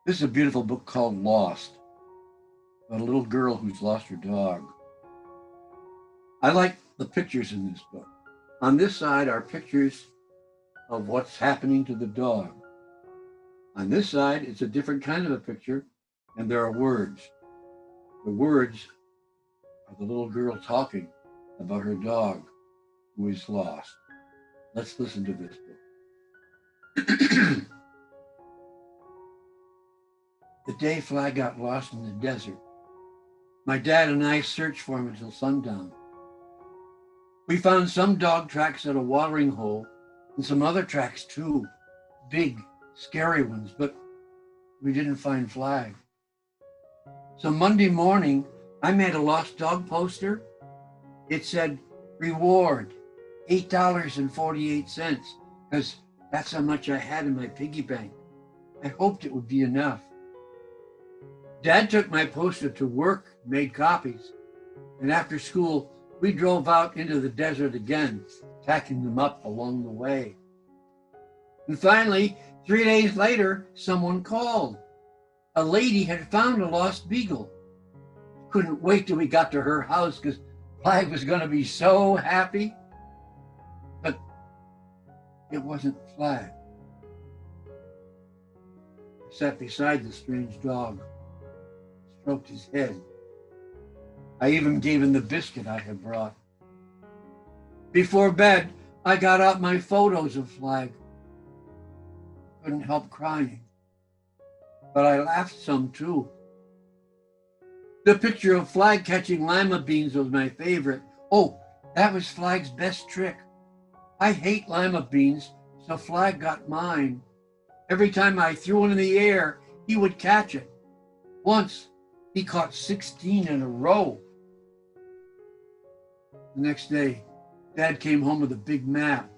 This is a beautiful book called Lost, about a little girl who's lost her dog. I like the pictures in this book. On this side are pictures of what's happening to the dog. On this side, it's a different kind of a picture, and there are words. The words are the little girl talking about her dog who is lost. Let's listen to this book. The day Fly got lost in the desert, my dad and I searched for him until sundown. We found some dog tracks at a watering hole and some other tracks too, big, scary ones, but we didn't find Flag. So Monday morning, I made a lost dog poster. It said, reward, $8.48, because that's how much I had in my piggy bank. I hoped it would be enough. Dad took my poster to work, made copies, and after school, we drove out into the desert again, tacking them up along the way. And finally, 3 days later, someone called. A lady had found a lost beagle. Couldn't wait till we got to her house because Flag was going to be so happy. But it wasn't Flag. I sat beside the strange dog, stroked his head. I even gave him the biscuit I had brought. Before bed, I got out my photos of Flag. Couldn't help crying, but I laughed some too. The picture of Flag catching lima beans was my favorite. Oh, that was Flag's best trick. I hate lima beans, so Flag got mine. Every time I threw one in the air, he would catch it. Once, he caught 16 in a row. The next day, Dad came home with a big map.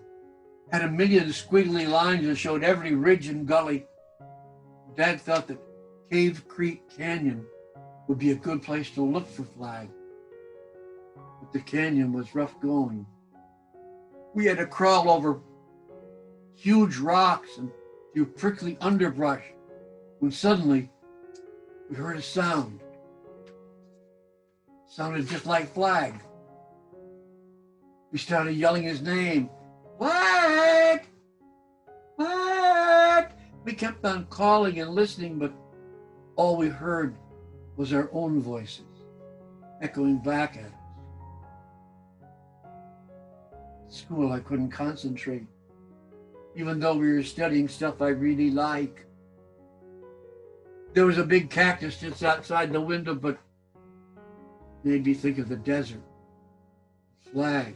Had a million squiggly lines that showed every ridge and gully. Dad thought that Cave Creek Canyon would be a good place to look for Flag. But the canyon was rough going. We had to crawl over huge rocks and through prickly underbrush when suddenly we heard a sound. It sounded just like Flag. We started yelling his name. Flag! Flag! We kept on calling and listening, but all we heard was our own voices echoing back at us. At school, I couldn't concentrate, even though we were studying stuff I really like. There was a big cactus just outside the window, but it made me think of the desert. Flag.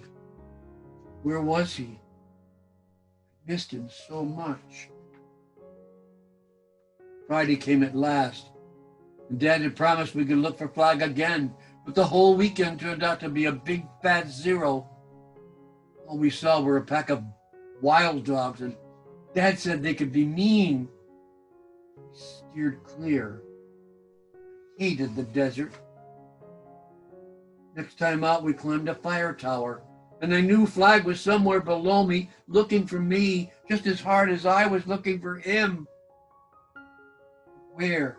Where was he? I missed him so much. Friday came at last, and Dad had promised we could look for Flag again, but the whole weekend turned out to be a big fat zero. All we saw were a pack of wild dogs, and Dad said they could be mean. We steered clear. Hated the desert. Next time out, we climbed a fire tower, and I knew Flag was somewhere below me, looking for me, just as hard as I was looking for him. Where?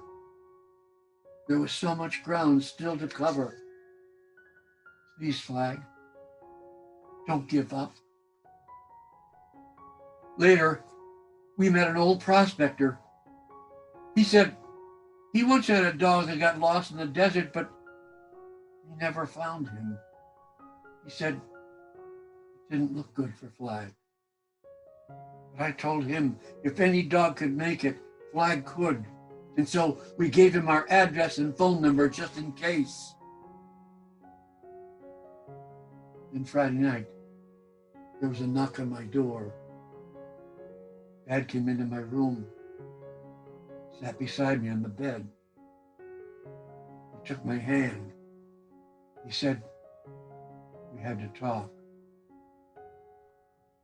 There was so much ground still to cover. Please, Flag, don't give up. Later, we met an old prospector. He said he once had a dog that got lost in the desert, but he never found him. He said it didn't look good for Flag. But I told him if any dog could make it, Flag could. And so we gave him our address and phone number just in case. Then Friday night, there was a knock on my door. Dad came into my room, sat beside me on the bed. He took my hand. He said, we had to talk.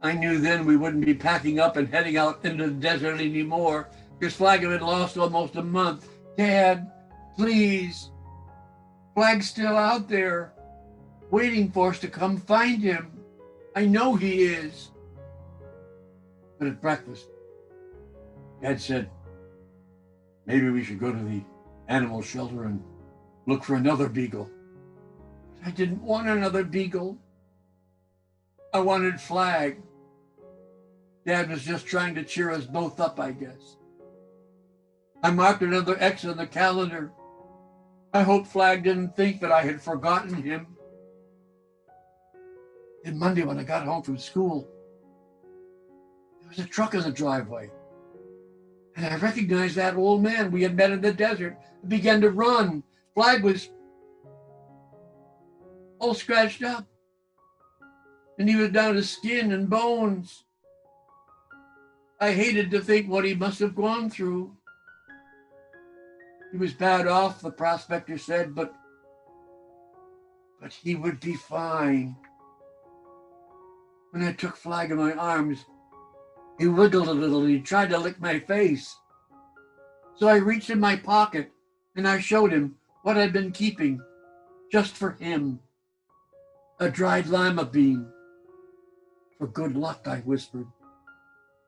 I knew then we wouldn't be packing up and heading out into the desert anymore because Flag had been lost almost a month. Dad, please. Flag's still out there, waiting for us to come find him. I know he is. But at breakfast, Dad said, maybe we should go to the animal shelter and look for another beagle. I didn't want another beagle. I wanted Flag. Dad was just trying to cheer us both up, I guess. I marked another X on the calendar. I hope Flag didn't think that I had forgotten him. And Monday, when I got home from school, there was a truck in the driveway. And I recognized that old man we had met in the desert. I began to run. Flag was all scratched up. And he was down to skin and bones. I hated to think what he must have gone through. He was bad off, the prospector said, but he would be fine. When I took Flag in my arms, he wiggled a little and he tried to lick my face. So I reached in my pocket and I showed him what I'd been keeping just for him. A dried lima bean. For good luck, I whispered.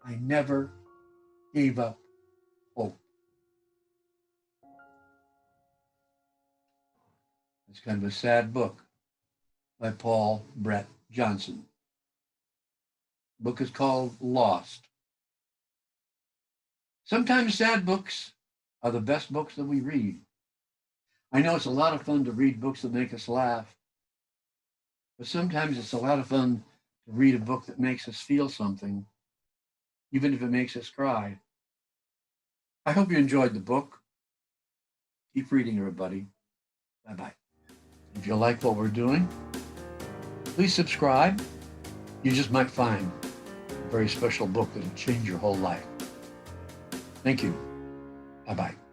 I never gave up hope. It's kind of a sad book by Paul Brett Johnson. The book is called Lost. Sometimes sad books are the best books that we read. I know it's a lot of fun to read books that make us laugh, but sometimes it's a lot of fun to read a book that makes us feel something, even if it makes us cry. I hope you enjoyed the book. Keep reading, everybody. Bye-bye. If you like what we're doing, please subscribe. You just might find a very special book that will change your whole life. Thank you. Bye-bye.